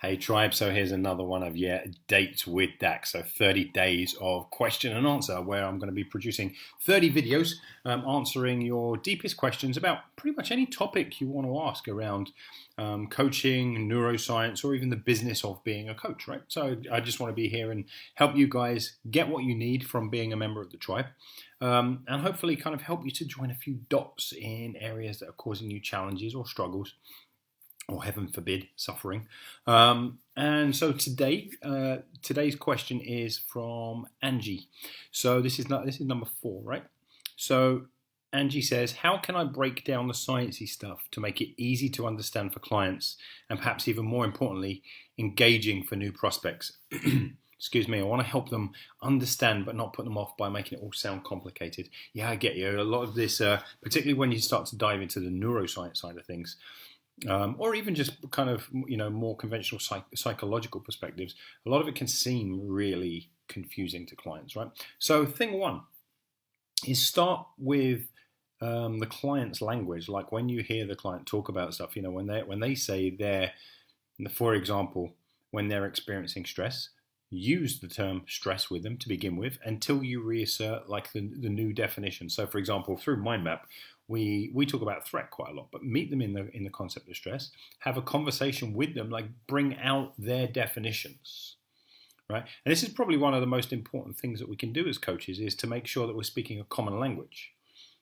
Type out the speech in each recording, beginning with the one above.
Hey Tribe, so here's another one of your dates with Dax. So 30 days of question and answer where I'm going to be producing 30 videos answering your deepest questions about pretty much any topic you want to ask around coaching, neuroscience, or even the business of being a coach, right? So I just want to be here and help you guys get what you need from being a member of the tribe. And hopefully kind of help you to join a few dots in areas that are causing you challenges or struggles or heaven forbid, suffering. And so today's question is from Angie. So this is number 4, right? So Angie says, how can I break down the sciencey stuff to make it easy to understand for clients and perhaps even more importantly, engaging for new prospects? Excuse me, I want to help them understand but not put them off by making it all sound complicated. Yeah, I get you. A lot of this, particularly when you start to dive into the neuroscience side of things, or even just kind of more conventional psychological perspectives, a lot of it can seem really confusing to clients, right? So thing one is start with the client's language. Like when you hear the client talk about stuff, when they say for example, when they're experiencing stress, use the term stress with them to begin with until you reassert like the new definition. So for example, through mind map, we talk about threat quite a lot, but meet them in the concept of stress, have a conversation with them, like bring out their definitions, right? And this is probably one of the most important things that we can do as coaches is to make sure that we're speaking a common language.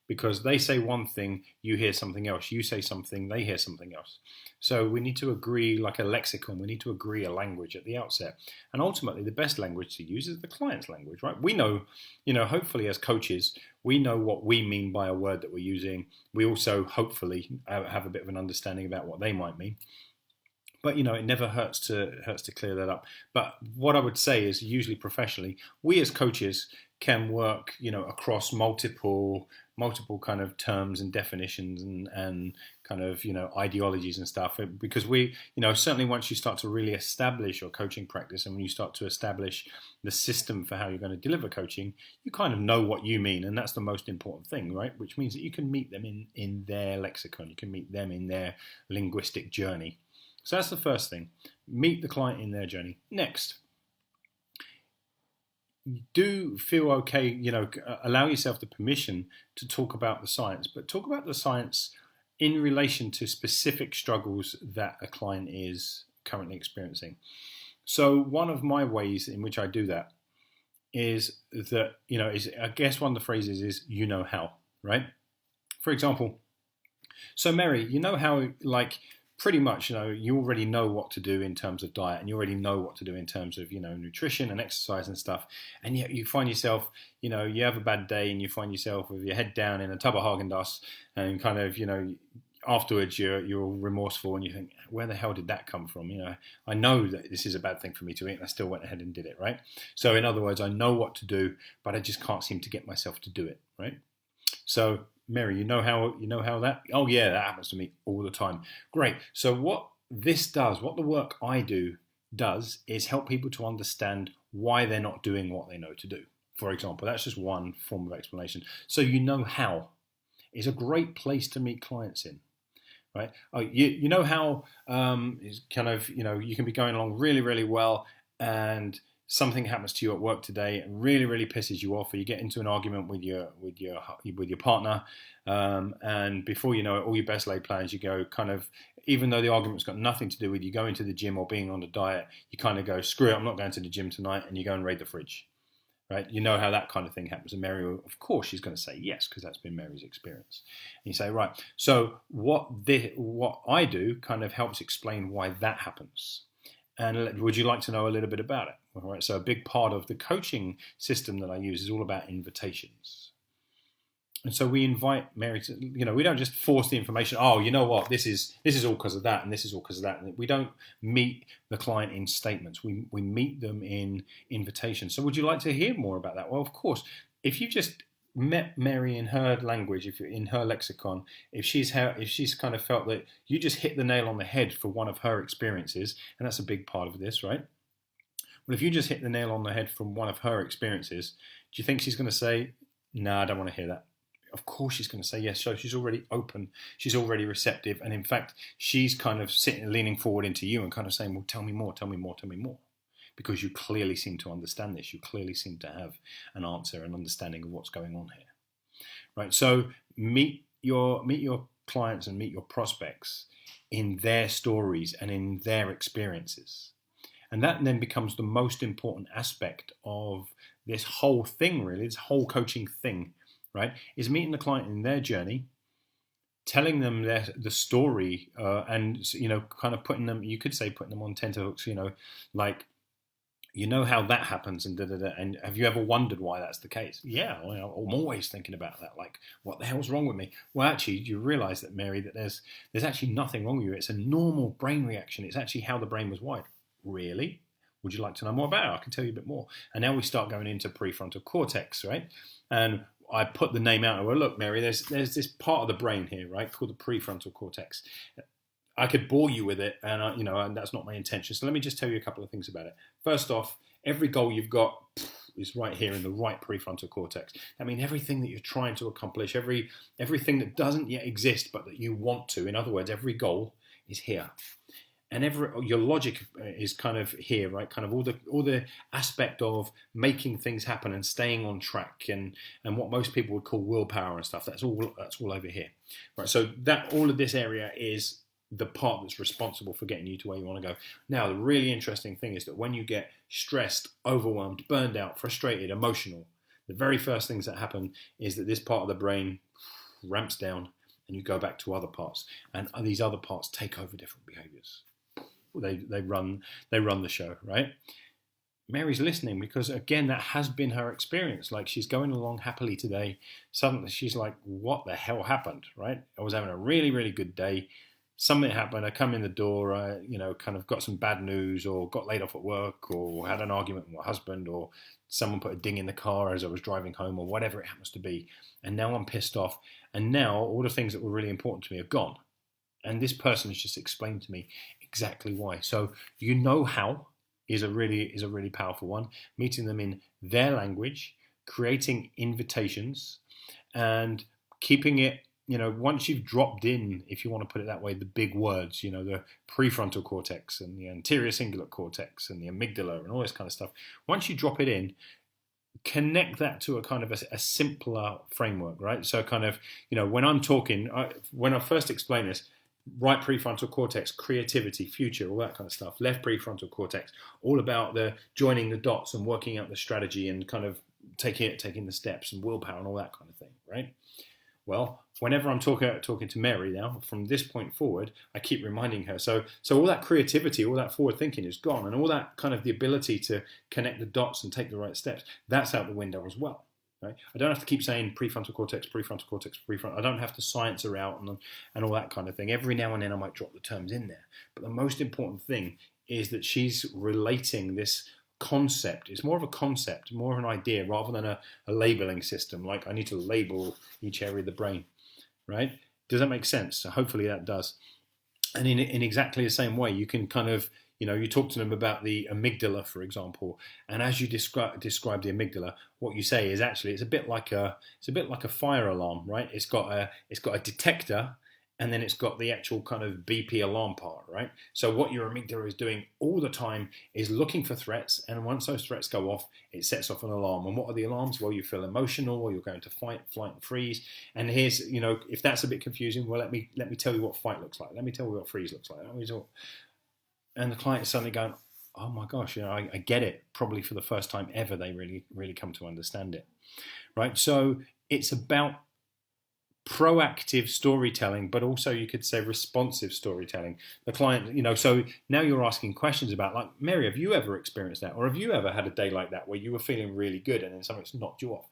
Because they say one thing, you hear something else. You say something, they hear something else. So we need to agree like a lexicon. We need to agree a language at the outset. And ultimately, the best language to use is the client's language, right? We know, hopefully as coaches, we know what we mean by a word that we're using. We also hopefully have a bit of an understanding about what they might mean. But it never hurts to clear that up. But what I would say is, usually professionally, we as coaches can work, across multiple kind of terms and definitions and kind of ideologies and stuff. Because we, certainly once you start to really establish your coaching practice and when you start to establish the system for how you're going to deliver coaching, you kind of know what you mean, and that's the most important thing, right? Which means that you can meet them in their lexicon, you can meet them in their linguistic journey. So that's the first thing. Meet the client in their journey. Next, do feel okay, allow yourself the permission to talk about the science, but talk about the science in relation to specific struggles that a client is currently experiencing. So one of my ways in which I do that is that, I guess one of the phrases is, how, right? For example, so Mary, how pretty much, you already know what to do in terms of diet and you already know what to do in terms of, nutrition and exercise and stuff. And yet you find yourself, you have a bad day and you find yourself with your head down in a tub of Haagen-Dazs and kind of, afterwards you're all remorseful and you think, where the hell did that come from? I know that this is a bad thing for me to eat and I still went ahead and did it, right? So in other words, I know what to do, but I just can't seem to get myself to do it, right? So Mary, you know how that? Oh yeah, that happens to me all the time. Great. So what the work I do does is help people to understand why they're not doing what they know to do. For example, that's just one form of explanation. So how is a great place to meet clients in, right? Oh, how is kind of you can be going along really, really well and something happens to you at work today and really, really pisses you off, or you get into an argument with your partner, and before you know it, all your best laid plans, you go kind of, even though the argument's got nothing to do with you going to the gym or being on a diet, you kind of go, screw it, I'm not going to the gym tonight, and you go and raid the fridge, right? How that kind of thing happens. And Mary, of course, she's going to say yes, because that's been Mary's experience. And you say, right, so what I do kind of helps explain why that happens. And would you like to know a little bit about it? All right, so a big part of the coaching system that I use is all about invitations. And so we invite Mary to, we don't just force the information, oh, you know what, this is all because of that, and this is all because of that. And we don't meet the client in statements. We meet them in invitations. So would you like to hear more about that? Well, of course, if you just met Mary in her language, if you're in her lexicon, if she's kind of felt that you just hit the nail on the head for one of her experiences, and that's a big part of this, right? Well, if you just hit the nail on the head from one of her experiences, do you think she's going to say, no, I don't want to hear that? of course she's going to say yes. So she's already open, she's already receptive, and in fact, she's kind of leaning forward into you and kind of saying, well, tell me more, tell me more, tell me more. Because you clearly seem to understand this. You clearly seem to have an answer, an understanding of what's going on here. Right? So meet your clients and meet your prospects in their stories and in their experiences. And that then becomes the most important aspect of this whole thing, really, this whole coaching thing, right? Is meeting the client in their journey, telling them the story, and, kind of putting them, you could say putting them on tenterhooks, like, how that happens and da-da-da. And have you ever wondered why that's the case? Yeah, I'm always thinking about that. Like, what the hell's wrong with me? Well, actually, you realize that, Mary, that there's actually nothing wrong with you. It's a normal brain reaction. It's actually how the brain was wired. Really? Would you like to know more about it? I can tell you a bit more. And now we start going into prefrontal cortex, right? And I put the name out. Well, look, Mary, there's this part of the brain here, right, called the prefrontal cortex. I could bore you with it, and and that's not my intention. So let me just tell you a couple of things about it. First off, every goal you've got is right here in the right prefrontal cortex. I mean, everything that you're trying to accomplish, everything that doesn't yet exist but that you want to. In other words, every goal is here. And your logic is kind of here, right? Kind of all the aspect of making things happen and staying on track, and what most people would call willpower and stuff. That's all over here, right? So that all of this area is the part that's responsible for getting you to where you want to go. Now, the really interesting thing is that when you get stressed, overwhelmed, burned out, frustrated, emotional, the very first things that happen is that this part of the brain ramps down, and you go back to other parts, and these other parts take over different behaviors. They run the show, right? Mary's listening because, again, that has been her experience. Like, she's going along happily today. Suddenly she's like, what the hell happened, right? I was having a really, really good day. Something happened. I come in the door, I, kind of got some bad news, or got laid off at work, or had an argument with my husband, or someone put a ding in the car as I was driving home, or whatever it happens to be. And now I'm pissed off. And now all the things that were really important to me are gone. And this person has just explained to me exactly why. So how is a really powerful one. Meeting them in their language, creating invitations, and keeping it, once you've dropped in, if you want to put it that way, the big words, the prefrontal cortex and the anterior cingulate cortex and the amygdala and all this kind of stuff. Once you drop it in, connect that to a kind of a simpler framework, right? So kind of, when I'm talking, when I first explain this, right prefrontal cortex, creativity, future, all that kind of stuff. Left prefrontal cortex, all about the joining the dots and working out the strategy and kind of taking the steps and willpower and all that kind of thing, right? Well, whenever I'm talking to Mary now, from this point forward, I keep reminding her. So all that creativity, all that forward thinking is gone, and all that kind of the ability to connect the dots and take the right steps, that's out the window as well. Right? I don't have to keep saying prefrontal cortex, prefrontal. I don't have to science her out and all that kind of thing. Every now and then I might drop the terms in there. But the most important thing is that she's relating this concept. It's more of a concept, more of an idea, rather than a labeling system. Like, I need to label each area of the brain, right? Does that make sense? So hopefully that does. And in exactly the same way, you can kind of, you talk to them about the amygdala, for example, and as you describe the amygdala, what you say is actually it's a bit like a fire alarm, right? It's got a detector, and then it's got the actual kind of BP alarm part, right? So what your amygdala is doing all the time is looking for threats, and once those threats go off, it sets off an alarm. And what are the alarms? Well, you feel emotional, or you're going to fight, flight, and freeze. And here's, if that's a bit confusing, well, let me tell you what fight looks like. Let me tell you what freeze looks like. And the client is suddenly going, oh my gosh, I get it. Probably for the first time ever, they really, really come to understand it, right? So it's about proactive storytelling, but also you could say responsive storytelling. The client, so now you're asking questions about, like, Mary, have you ever experienced that? Or have you ever had a day like that where you were feeling really good and then something's knocked you off?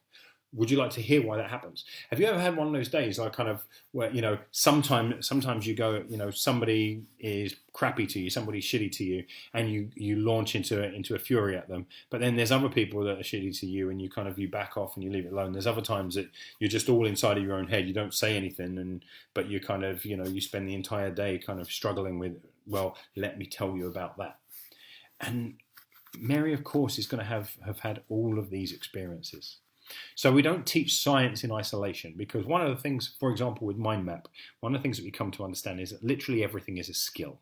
Would you like to hear why that happens? Have you ever had one of those days, like, kind of where, sometimes you go, somebody is crappy to you, somebody's shitty to you, and you launch into a fury at them. But then there's other people that are shitty to you, and you back off and you leave it alone. There's other times that you're just all inside of your own head. You don't say anything, but you kind of, you spend the entire day kind of struggling with, well, let me tell you about that. And Mary, of course, is going to have had all of these experiences. So we don't teach science in isolation, because one of the things, for example, with mind map, one of the things that we come to understand is that literally everything is a skill.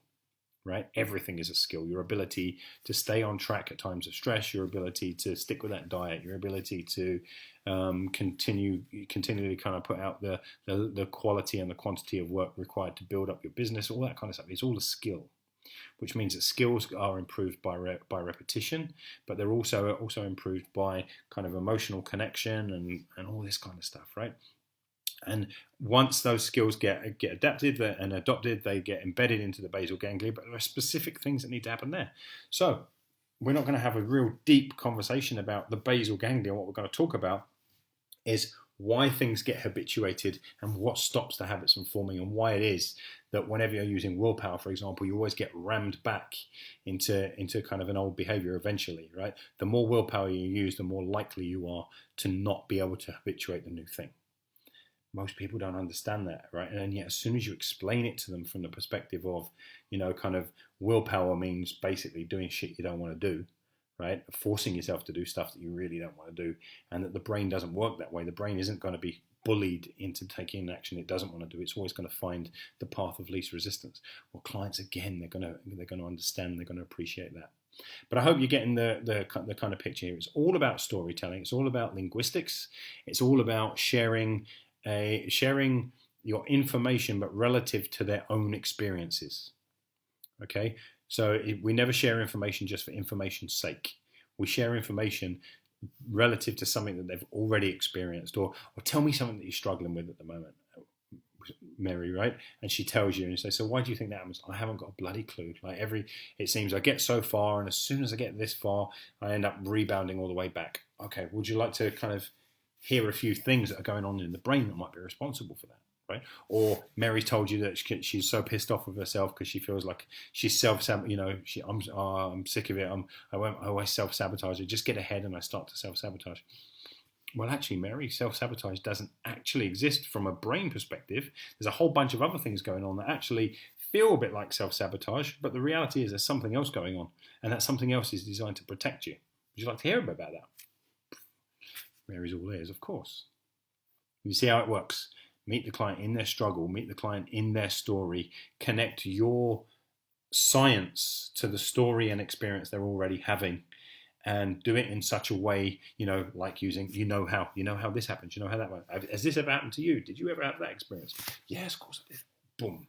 Right? Everything is a skill. Your ability to stay on track at times of stress, your ability to stick with that diet, your ability to continually kind of put out the quality and the quantity of work required to build up your business, all that kind of stuff. It's all a skill, which means that skills are improved by repetition, but they're also improved by kind of emotional connection and all this kind of stuff, right? And once those skills get adapted and adopted, they get embedded into the basal ganglia, but there are specific things that need to happen there. So we're not going to have a real deep conversation about the basal ganglia. What we're going to talk about is why things get habituated and what stops the habits from forming, and why it is that whenever you're using willpower, for example, you always get rammed back into kind of an old behavior eventually, right? The more willpower you use, the more likely you are to not be able to habituate the new thing. Most people don't understand that, right? And yet as soon as you explain it to them from the perspective of, kind of willpower means basically doing shit you don't want to do, right? Forcing yourself to do stuff that you really don't want to do, and that the brain doesn't work that way. The brain isn't going to be bullied into taking an action it doesn't want to do. It's always going to find the path of least resistance. Well, clients, again, they're going to understand, they're going to appreciate that. But I hope you're getting the kind of picture here. It's all about storytelling. It's all about linguistics. It's all about sharing your information, but relative to their own experiences. Okay, so we never share information just for information's sake. We share information relative to something that they've already experienced, or tell me something that you're struggling with at the moment, Mary, right? And she tells you, and you say, so why do you think that happens? I haven't got a bloody clue. It seems I get so far, and as soon as I get this far, I end up rebounding all the way back. Okay, would you like to kind of hear a few things that are going on in the brain that might be responsible for that, right? Or Mary told you that she's so pissed off with herself because she feels like she's I'm sick of it. I always self-sabotage. I just get ahead and I start to self-sabotage. Well, actually, Mary, self-sabotage doesn't actually exist from a brain perspective. There's a whole bunch of other things going on that actually feel a bit like self-sabotage, but the reality is there's something else going on, and that something else is designed to protect you. Would you like to hear a bit about that? Mary's all ears, of course. You see how it works. Meet the client in their struggle, meet the client in their story, connect your science to the story and experience they're already having, and do it in such a way, like using, how this happens, how that went. Has this ever happened to you? Did you ever have that experience? Yes, of course I did. Boom.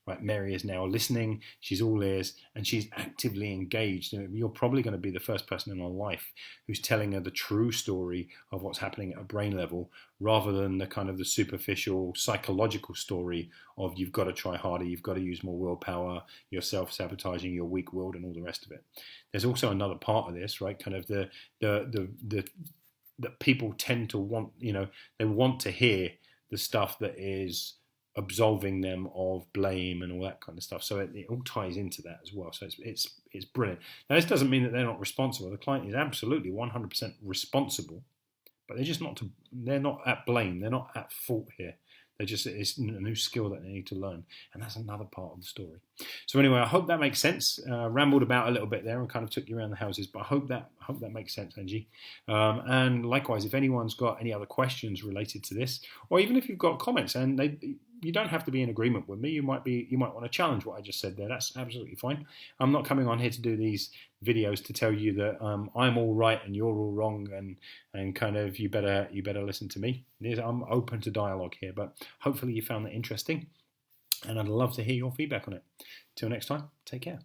Right, Mary is now listening, she's all ears, and she's actively engaged. You're probably going to be the first person in her life who's telling her the true story of what's happening at a brain level, rather than the kind of the superficial psychological story of you've got to try harder, you've got to use more willpower, you're self-sabotaging, you're weak-willed, and all the rest of it. There's also another part of this, right? Kind of the that people tend to want, they want to hear the stuff that is absolving them of blame and all that kind of stuff. So it all ties into that as well. So it's brilliant. Now, this doesn't mean that they're not responsible. The client is absolutely 100% responsible, but they're not at blame. They're not at fault here. It's a new skill that they need to learn, and that's another part of the story. So anyway, I hope that makes sense. Rambled about a little bit there and kind of took you around the houses, but I hope that makes sense, Angie. And likewise, if anyone's got any other questions related to this, or even if you've got comments, and you don't have to be in agreement with me. You might want to challenge what I just said there. That's absolutely fine. I'm not coming on here to do these videos to tell you that I'm all right and you're all wrong, and kind of you better listen to me. I'm open to dialogue here, but hopefully you found that interesting, and I'd love to hear your feedback on it. Till next time, take care.